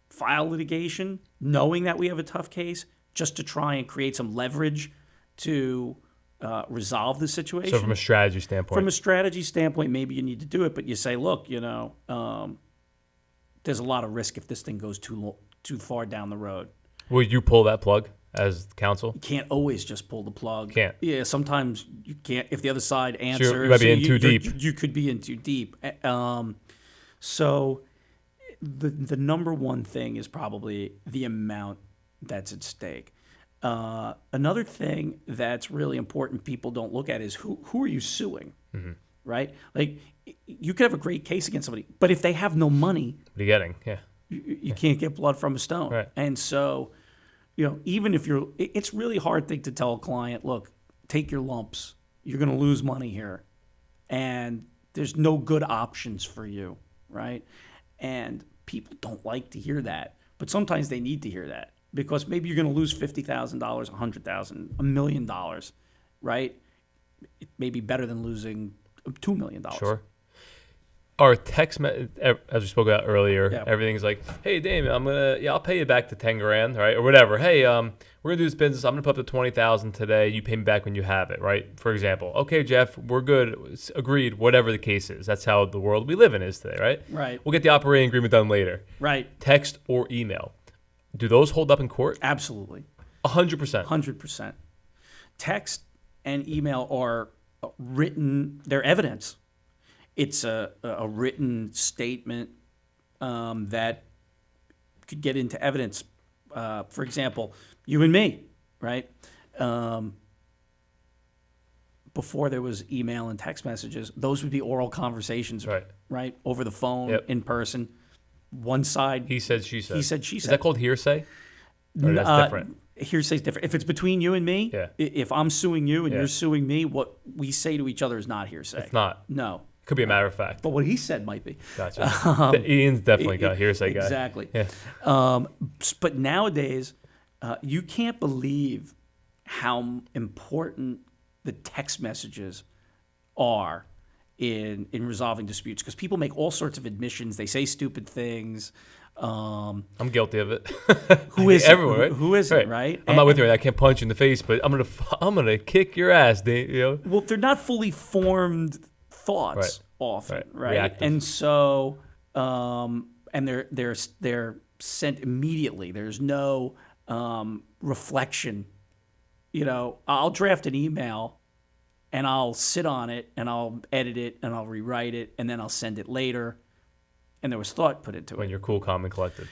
file litigation knowing that we have a tough case just to try and create some leverage to resolve the situation. So from a strategy standpoint, maybe you need to do it, but you say, look, there's a lot of risk if this thing goes too far down the road. Will you pull that plug as counsel? You can't always just pull the plug. Can't. Yeah, sometimes you can't. If the other side answers, sure, you might be in too deep. You could be in too deep. So the number one thing is probably the amount that's at stake. Another thing that's really important people don't look at is who are you suing, right? Like you could have a great case against somebody, but if they have no money, what are you getting? Yeah, you can't get blood from a stone. Right. And so, even if it's really hard thing to tell a client, look, take your lumps. You're going to lose money here, and there's no good options for you, right? And people don't like to hear that, but sometimes they need to hear that. Because maybe you're going to lose $50,000, $100,000, $1 million, right? It may be better than losing $2 million. Sure. Our text, as we spoke about earlier, everything's like, hey, Damian, I'll pay you back the $10,000, right? Or whatever. Hey, we're going to do this business. I'm going to put up to $20,000 today. You pay me back when you have it, right? For example, okay, Jeff, we're good. Agreed, whatever the case is. That's how the world we live in is today, right? Right. We'll get the operating agreement done later. Right. Text or email. Do those hold up in court? Absolutely. 100%. 100%. Text and email are written, they're evidence. It's a written statement that could get into evidence. For example, you and me, right? Before there was email and text messages, those would be oral conversations, right? Over the phone, in person. One side. He said, she said. He said, she said. Is that called hearsay? Or that's different? Hearsay is different. If it's between you and me, if I'm suing you and you're suing me, what we say to each other is not hearsay. It's not. No. It could be a matter of fact. But what he said might be. Gotcha. Ian's definitely got hearsay guy. Exactly. Yeah. But nowadays, you can't believe how important the text messages are in resolving disputes, because people make all sorts of admissions. They say stupid things. I'm guilty of it. Who isn't? Everyone, right? Who isn't, right? I'm not with you. I can't punch you in the face, but I'm gonna kick your ass, dude. Well, they're not fully formed thoughts often, right? Reactive. And so, and they're sent immediately. There's no reflection. I'll draft an email, and I'll sit on it, and I'll edit it, and I'll rewrite it, and then I'll send it later. And there was thought put into it. When you're cool, calm, and collected.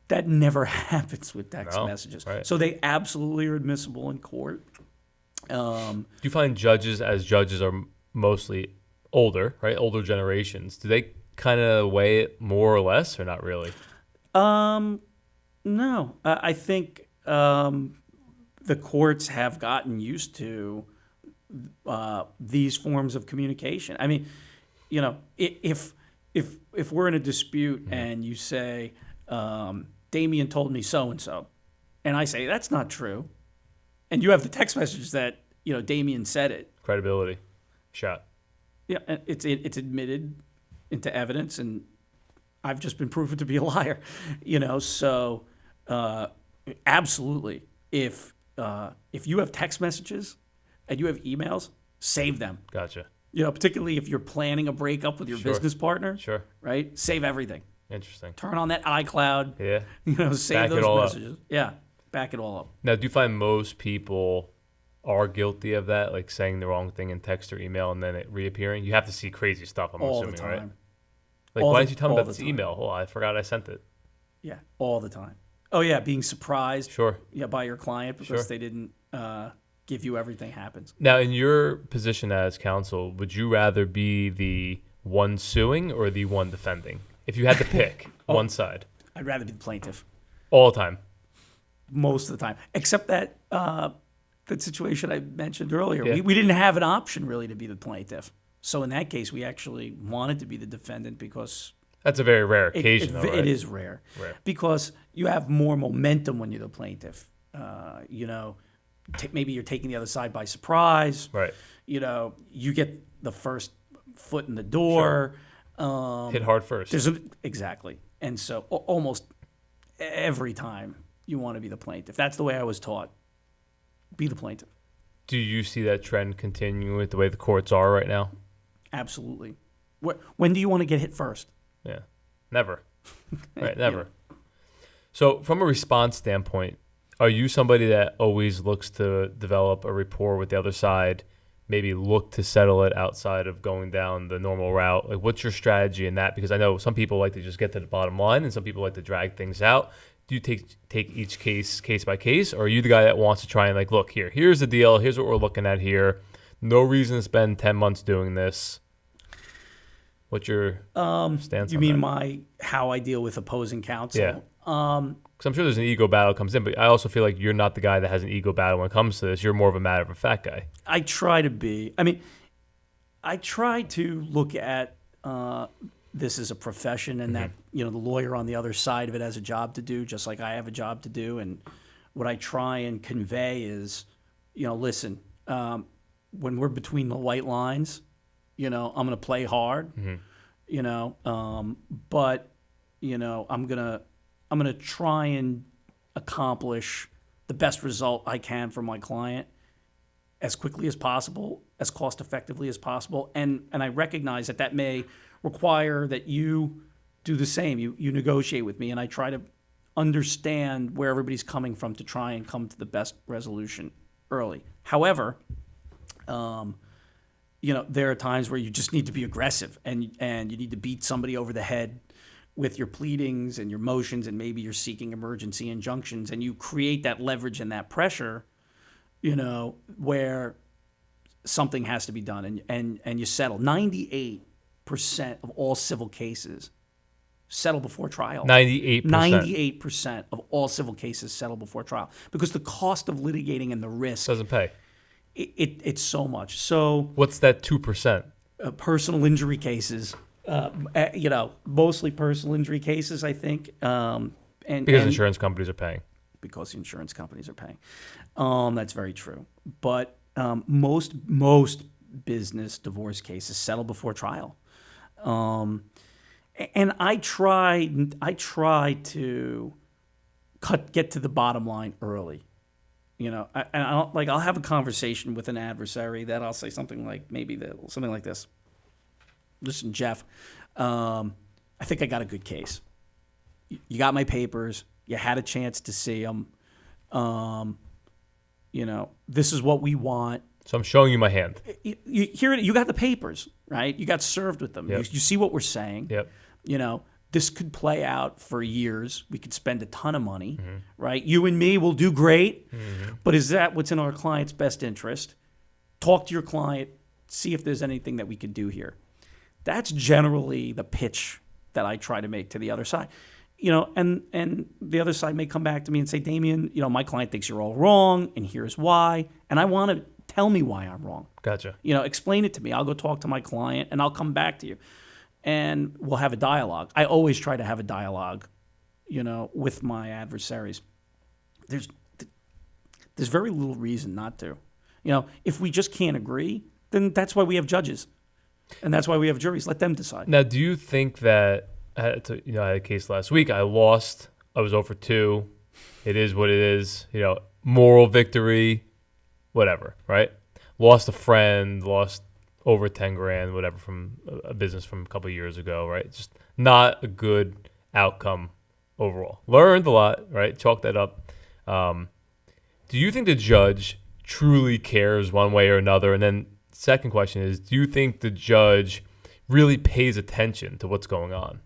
That never happens with text messages. Right. So they absolutely are admissible in court. Do you find judges are mostly older, right? Older generations. Do they kind of weigh it more or less, or not really? No. I think the courts have gotten used to these forms of communication. I mean, if we're in a dispute and you say, Damian told me so-and-so, and I say, that's not true, and you have the text message that, Damian said it. Credibility. Shot. Yeah, it's admitted into evidence, and I've just been proven to be a liar. So absolutely, if you have text messages and you have emails, save them. Gotcha. Particularly if you're planning a breakup with your business partner. Sure. Right? Save everything. Interesting. Turn on that iCloud. Yeah. Save back those it all messages. Up. Yeah. Back it all up. Now, do you find most people are guilty of that, like saying the wrong thing in text or email and then it reappearing? You have to see crazy stuff, I'm all assuming, the time. right? Like, why didn't you tell me about this email? Oh, I forgot I sent it. Yeah. All the time. Oh, yeah. Being surprised. Sure. Yeah, by your client because they didn't give you everything happens. Now, in your position as counsel, would you rather be the one suing or the one defending? If you had to pick one side. I'd rather be the plaintiff. All the time. Most of the time. Except that that situation I mentioned earlier. Yeah. We didn't have an option really to be the plaintiff. So in that case, we actually wanted to be the defendant because That's a very rare occasion, though, right? It is rare. Because you have more momentum when you're the plaintiff. Maybe you're taking the other side by surprise. Right. You get the first foot in the door. Sure. Hit hard first. Exactly. And so almost every time you want to be the plaintiff. That's the way I was taught. Be the plaintiff. Do you see that trend continuing with the way the courts are right now? Absolutely. When do you want to get hit first? Yeah. Never. Right, never. Yeah. So from a response standpoint, are you somebody that always looks to develop a rapport with the other side, maybe look to settle it outside of going down the normal route? Like, what's your strategy in that? Because I know some people like to just get to the bottom line and some people like to drag things out. Do you take each case by case, or are you the guy that wants to try and like, look, here's the deal, here's what we're looking at here. No reason to spend 10 months doing this. What's your stance you on mean that? how I deal with opposing counsel? Yeah. Because I'm sure there's an ego battle that comes in, but I also feel like you're not the guy that has an ego battle when it comes to this. You're more of a matter of fact guy. I try to be. I mean, I try to look at this as a profession, and that the lawyer on the other side of it has a job to do, just like I have a job to do. And what I try and convey is, listen, when we're between the white lines, I'm going to play hard, but I'm gonna try and accomplish the best result I can for my client as quickly as possible, as cost effectively as possible, and I recognize that may require that you do the same. You negotiate with me, and I try to understand where everybody's coming from to try and come to the best resolution early. However, there are times where you just need to be aggressive, and you need to beat somebody over the head with your pleadings and your motions, and maybe you're seeking emergency injunctions, and you create that leverage and that pressure, where something has to be done, and you settle. 98% of all civil cases settle before trial. 98%. 98% of all civil cases settle before trial, because the cost of litigating and the risk doesn't pay. It's so much. So what's that 2%? Personal injury cases. Mostly personal injury cases, I think. Because insurance companies are paying. Because the insurance companies are paying. That's very true. But most business divorce cases settle before trial. And I try to get to the bottom line early. I'll have a conversation with an adversary that I'll say something like something like this. Listen, Jeff, I think I got a good case. You got my papers. You had a chance to see them. This is what we want. So I'm showing you my hand. You got the papers, right? You got served with them. Yep. You see what we're saying. Yep. This could play out for years. We could spend a ton of money, right? You and me will do great, but is that what's in our client's best interest? Talk to your client, see if there's anything that we could do here. That's generally the pitch that I try to make to the other side. And the other side may come back to me and say, Damian, my client thinks you're all wrong, and here's why. And I want to tell me why I'm wrong. Gotcha. Explain it to me. I'll go talk to my client, and I'll come back to you. And we'll have a dialogue. I always try to have a dialogue, with my adversaries. There's very little reason not to. If we just can't agree, then that's why we have judges. And that's why we have juries. Let them decide. Now, do you think that, I had a case last week. I lost. I was 0 for 2. It is what it is. Moral victory, whatever, right? Lost a friend, lost over 10 grand, whatever, from a business from a couple of years ago, right? Just not a good outcome overall. Learned a lot, right? Chalk that up. Do you think the judge truly cares one way or another? And then second question is, do you think the judge really pays attention to what's going on?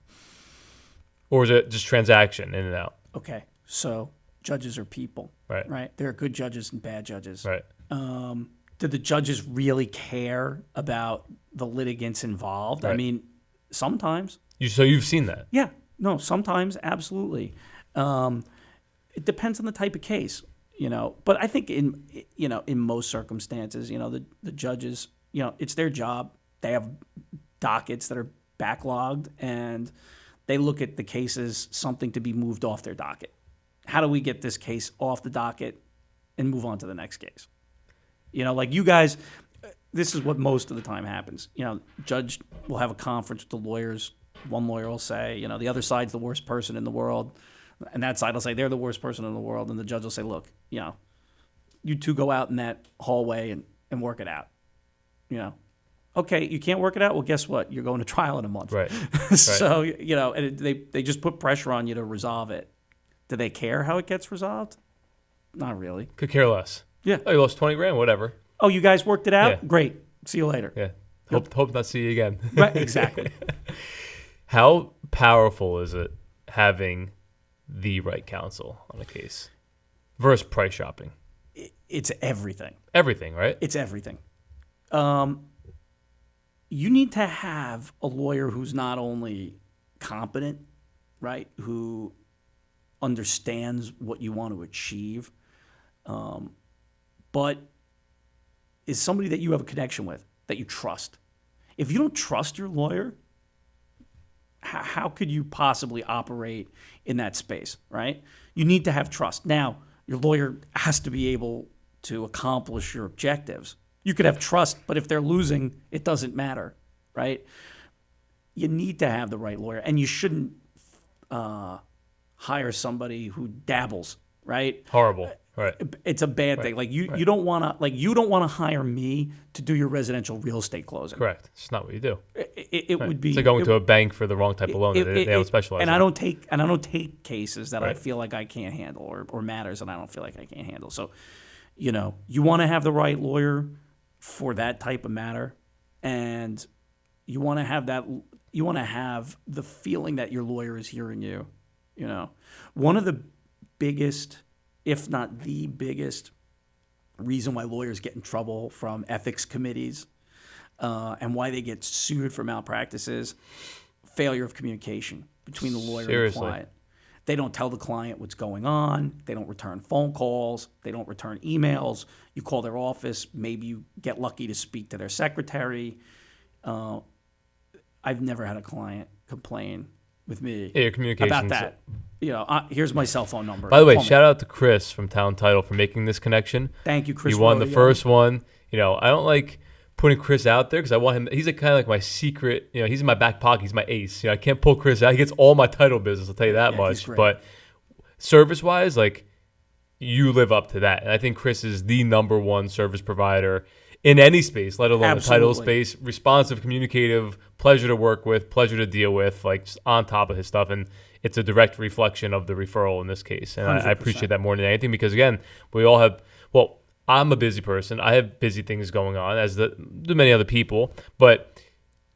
Or is it just transaction in and out? Okay, so judges are people, right? There are good judges and bad judges. Right. Do the judges really care about the litigants involved? Right. I mean, sometimes. So you've seen that? Yeah. No, sometimes, absolutely. It depends on the type of case, But I think in most circumstances, the judges, it's their job. They have dockets that are backlogged, and They look at the case as something to be moved off their docket. How do we get this case off the docket and move on to the next case? Like you guys, this is what most of the time happens. Judge will have a conference with the lawyers. One lawyer will say, the other side's the worst person in the world. And that side will say they're the worst person in the world. And the judge will say, look, you two go out in that hallway and work it out. Okay, you can't work it out? Well, guess what? You're going to trial in a month. Right. So, and they just put pressure on you to resolve it. Do they care how it gets resolved? Not really. Could care less. Yeah. Oh, you lost 20 grand, whatever. Oh, you guys worked it out? Yeah. Great. See you later. Yeah. Hope not see you again. Right, exactly. How powerful is it having the right counsel on a case versus price shopping? It's everything. Everything, right? It's everything. You need to have a lawyer who's not only competent, right, who understands what you want to achieve, but is somebody that you have a connection with, that you trust. If you don't trust your lawyer, how could you possibly operate in that space, right? You need to have trust. Now, your lawyer has to be able to accomplish your objectives. You could have trust, but if they're losing, it doesn't matter, right? You need to have the right lawyer, and you shouldn't hire somebody who dabbles, right? Horrible. Right. It's a bad thing. Like you don't want to hire me to do your residential real estate closing. Correct. It's not what you do. It would be. It's like going to a bank for the wrong type of loan. They don't specialize. And in. I don't take cases that I feel like I can't handle or matters that I don't feel like I can't handle. So, you want to have the right lawyer for that type of matter, and you want to have that. You want to have the feeling that your lawyer is hearing you. One of the biggest, if not the biggest, reason why lawyers get in trouble from ethics committees and why they get sued for malpractices, failure of communication between the lawyer and the client. They don't tell the client what's going on. They don't return phone calls. They don't return emails. You call their office. Maybe you get lucky to speak to their secretary. I've never had a client complain with me about that. Here's my cell phone number. By the way, shout out to Chris from Town Title for making this connection. Thank you, Chris. You won the first one. I don't like putting Chris out there because I want him. He's kind of like my secret. He's in my back pocket. He's my ace. I can't pull Chris out. He gets all my title business. I'll tell you that much. But service-wise, you live up to that. And I think Chris is the number one service provider in any space, let alone the title space. Responsive, communicative, pleasure to work with, pleasure to deal with, just on top of his stuff. And it's a direct reflection of the referral in this case. And I appreciate that more than anything because, again, we all have, I'm a busy person. I have busy things going on, as do many other people. But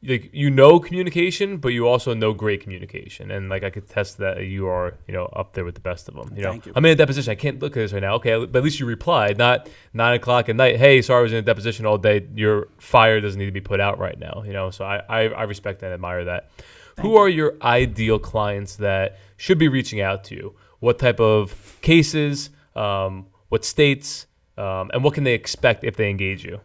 communication, but you also know great communication. And I could test that you are, up there with the best of them. Thank you. I'm in a deposition. I can't look at this right now. Okay, but at least you replied, not 9 o'clock at night. Hey, sorry, I was in a deposition all day. Your fire doesn't need to be put out right now. So I respect and admire that. Who are your ideal clients that should be reaching out to you? What type of cases? What states? And what can they expect if they engage you?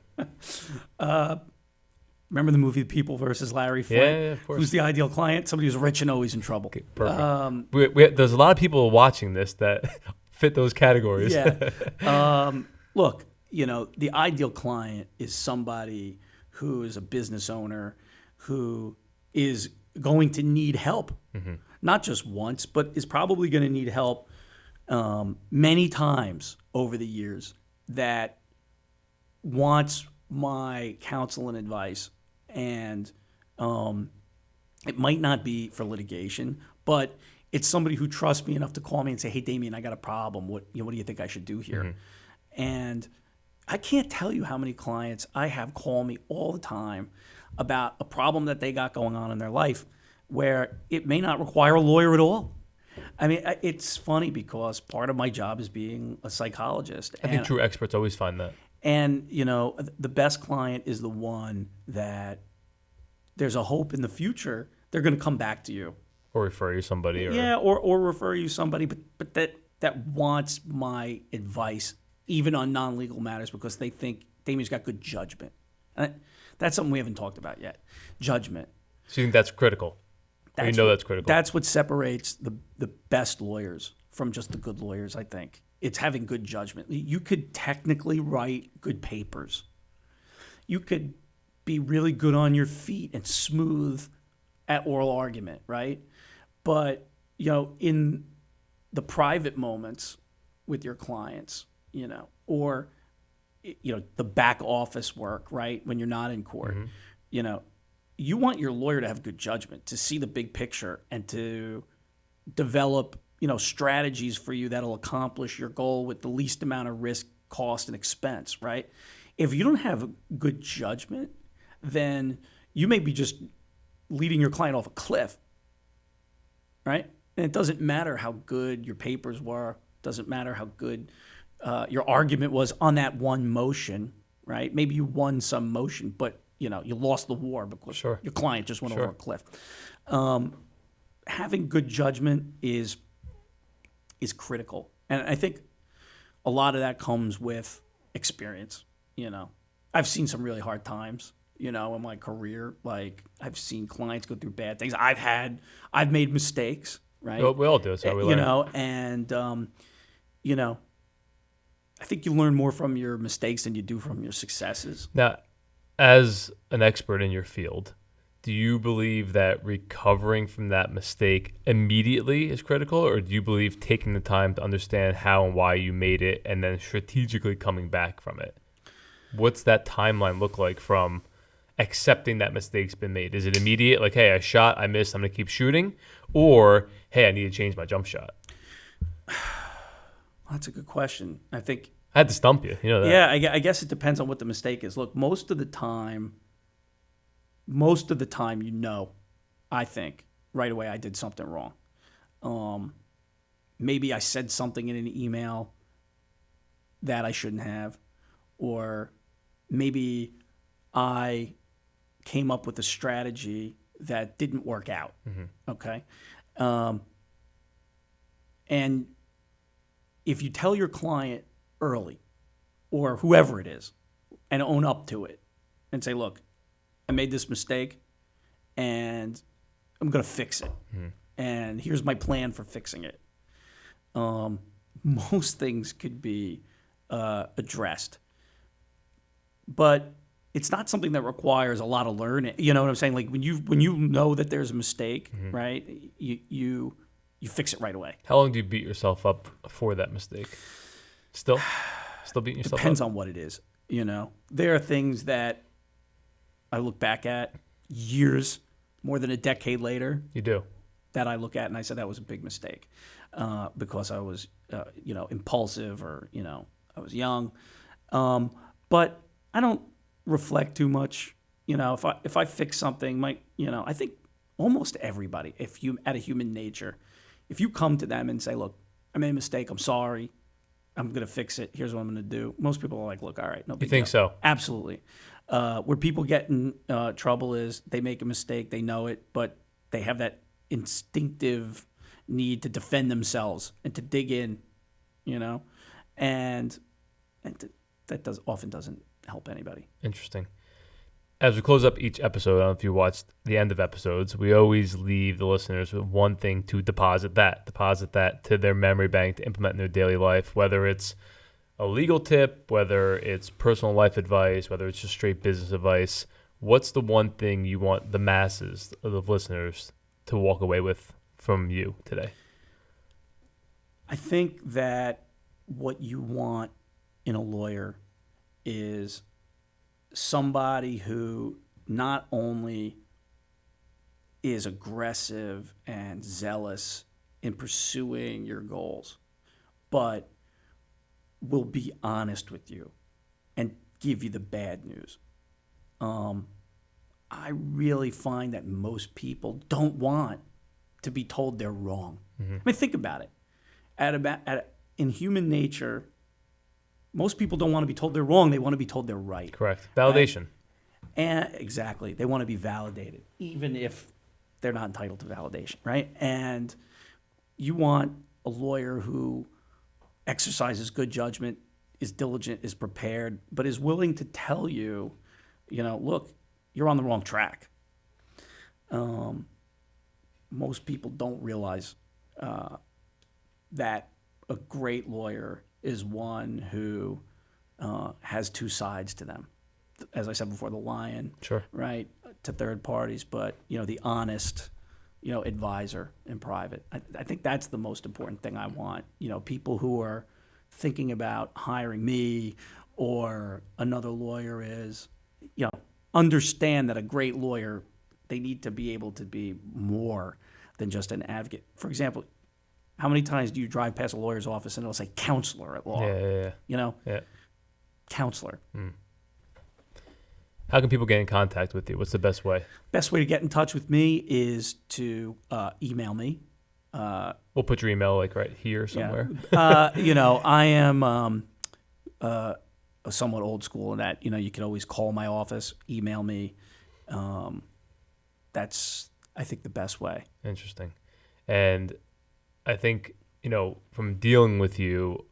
Remember the movie People versus Larry Flint? Yeah, of course. Who's the ideal client? Somebody who's rich and always in trouble. Okay, perfect. There's a lot of people watching this that fit those categories. Yeah. Look, the ideal client is somebody who is a business owner who is going to need help, not just once, but is probably going to need help many times over the years, that wants my counsel and advice. And it might not be for litigation, but it's somebody who trusts me enough to call me and say, hey, Damian, I got a problem. What do you think I should do here? And I can't tell you how many clients I have call me all the time about a problem that they got going on in their life where it may not require a lawyer at all. I mean, it's funny because part of my job is being a psychologist. I think true experts always find that. And, the best client is the one that there's a hope in the future they're going to come back to you. Or refer you somebody. Or refer you somebody, but that wants my advice, even on non-legal matters, because they think Damian's got good judgment. And that's something we haven't talked about yet. Judgment. So you think that's critical? That's critical. That's what separates the best lawyers from just the good lawyers, I think. It's having good judgment. You could technically write good papers. You could be really good on your feet and smooth at oral argument, right? But, in the private moments with your clients, or, the back office work, right, when you're not in court, you want your lawyer to have good judgment, to see the big picture and to develop, strategies for you that'll accomplish your goal with the least amount of risk, cost, and expense, right? If you don't have good judgment, then you may be just leading your client off a cliff, right? And it doesn't matter how good your papers were, doesn't matter how good your argument was on that one motion, right? Maybe you won some motion, but you lost the war because your client just went over a cliff. Having good judgment is critical, and I think a lot of that comes with experience. I've seen some really hard times. In my career, like I've seen clients go through bad things. I've made mistakes, right? Well, we all do. So we learn. I think you learn more from your mistakes than you do from your successes. Now, as an expert in your field, do you believe that recovering from that mistake immediately is critical, or do you believe taking the time to understand how and why you made it and then strategically coming back from it? What's that timeline look like from accepting that mistake's been made? Is it immediate, like, hey, I shot, I missed, I'm going to keep shooting? Or, hey, I need to change my jump shot? That's a good question. I think I had to stump you. You know that. Yeah, I guess it depends on what the mistake is. Look, most of the time, I think right away I did something wrong. Maybe I said something in an email that I shouldn't have, or maybe I came up with a strategy that didn't work out. Mm-hmm. Okay. And if you tell your client early, or whoever it is, and own up to it and say, look, I made this mistake and I'm going to fix it. Mm-hmm. And here's my plan for fixing it. Most things could be addressed. But it's not something that requires a lot of learning. You know what I'm saying? Like when you know that there's a mistake, mm-hmm. right? You fix it right away. How long do you beat yourself up for that mistake? Still beating yourself Depends up? on what it is. There are things that I look back at years, more than a decade later. You do. That I look at and I said that was a big mistake because I was, impulsive or, I was young. But I don't reflect too much. If I fix something, I think almost everybody, out of human nature, if you come to them and say, look, I made a mistake, I'm sorry, I'm going to fix it, here's what I'm going to do. Most people are like, look, all right, no big deal. You think so? Absolutely. Where people get in trouble is they make a mistake, they know it, but they have that instinctive need to defend themselves and to dig in, and that often doesn't help anybody. Interesting. As we close up each episode, I don't know if you watched the end of episodes, we always leave the listeners with one thing to deposit that to their memory bank to implement in their daily life, whether it's a legal tip, whether it's personal life advice, whether it's just straight business advice. What's the one thing you want the masses of the listeners to walk away with from you today? I think that what you want in a lawyer is somebody who not only is aggressive and zealous in pursuing your goals, but will be honest with you and give you the bad news. I really find that most people don't want to be told they're wrong. Mm-hmm. I mean, think about it. In human nature, most people don't want to be told they're wrong. They want to be told they're right. Correct. Validation. Right? And exactly. They want to be validated, even if they're not entitled to validation, right? And you want a lawyer who exercises good judgment, is diligent, is prepared, but is willing to tell you, look, you're on the wrong track. most people don't realize that a great lawyer is one who has two sides to them. As I said before, the lion, Sure. right, to third parties, but the honest, advisor in private. I think that's the most important thing I want. People who are thinking about hiring me or another lawyer is, understand that a great lawyer, they need to be able to be more than just an advocate. For example, how many times do you drive past a lawyer's office and it'll say counselor at law? Yeah. Counselor. How can people get in contact with you? What's the best way? Best way to get in touch with me is to email me. We'll put your email right here somewhere. I am somewhat old school in that, you can always call my office, email me. That's, I think, the best way. Interesting. And I think, from dealing with you,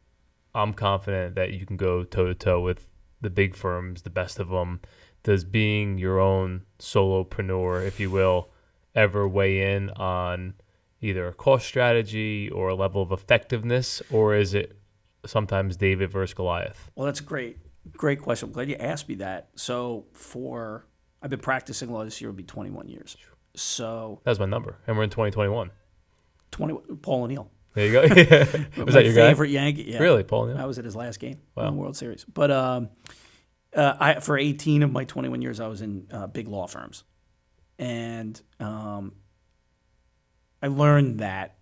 I'm confident that you can go toe-to-toe with the big firms, the best of them. Does being your own solopreneur, if you will, ever weigh in on either a cost strategy or a level of effectiveness, or is it sometimes David versus Goliath? Well, that's a great question. I'm glad you asked me that. So I've been practicing law this year, will be 21 years. So that was my number, and we're in 2021. Paul O'Neill. There you go. Yeah. Was that your favorite guy? Yankee? Yeah. Really, Paul O'Neill? I was at his last game Wow. in the World Series. But for 18 of my 21 years, I was in big law firms. And I learned that,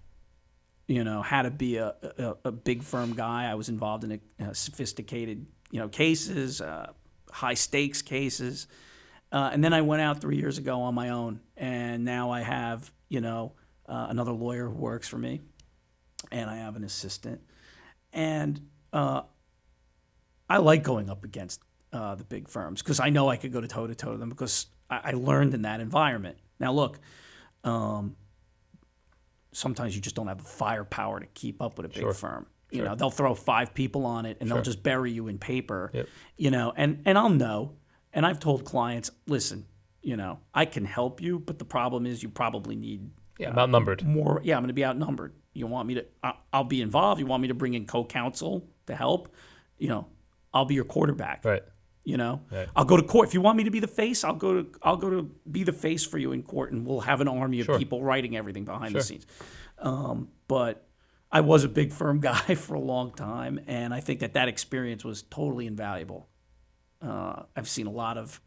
how to be a big firm guy. I was involved in sophisticated, cases, high stakes cases. And then I went out 3 years ago on my own. And now I have, another lawyer who works for me. And I have an assistant. And I like going up against the big firms because I know I could go toe-to-toe with them because I learned in that environment. Now, look, sometimes you just don't have the firepower to keep up with a big firm. Sure. They'll throw 5 people on it and they'll just bury you in paper. Yep. And I'll know. And I've told clients, listen, I can help you, but the problem is you probably need I'm outnumbered. more. Yeah, I'm going to be outnumbered. You want me to? I'll be involved. You want me to bring in co-counsel to help? I'll be your quarterback. Right. Right. I'll go to court if you want me to be the face. I'll go to be the face for you in court, and we'll have an army of people writing everything behind the scenes. But I was a big firm guy for a long time, and I think that experience was totally invaluable. I've seen a lot of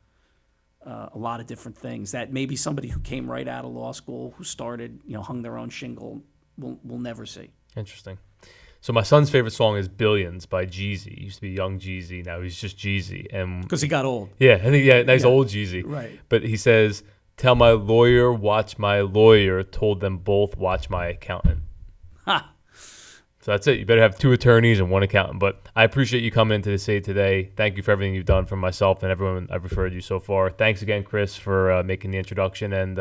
different things that maybe somebody who came right out of law school, who started, hung their own shingle, will never see. Interesting. So my son's favorite song is Billions by Jeezy. He used to be Young Jeezy. Now he's just Jeezy. Because he got old. Yeah, I think now he's old Jeezy. Right. But he says, tell my lawyer, watch my lawyer, told them both, watch my accountant. Ha! So that's it. You better have 2 attorneys and 1 accountant. But I appreciate you coming in to say today. Thank you for everything you've done for myself and everyone I've referred you so far. Thanks again, Chris, for making the introduction. And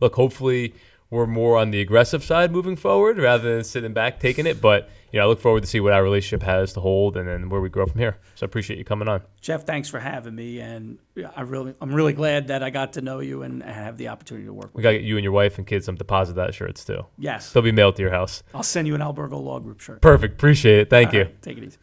look, hopefully we're more on the aggressive side moving forward rather than sitting back taking it. But I look forward to see what our relationship has to hold and then where we grow from here. So I appreciate you coming on. Jeff, thanks for having me, and I'm really glad that I got to know you and have the opportunity to work with you. We got to get you and your wife and kids some deposit that shirts too. Yes. They'll be mailed to your house. I'll send you an Albergo Law Group shirt. Perfect. Appreciate it. Thank you. Take it easy.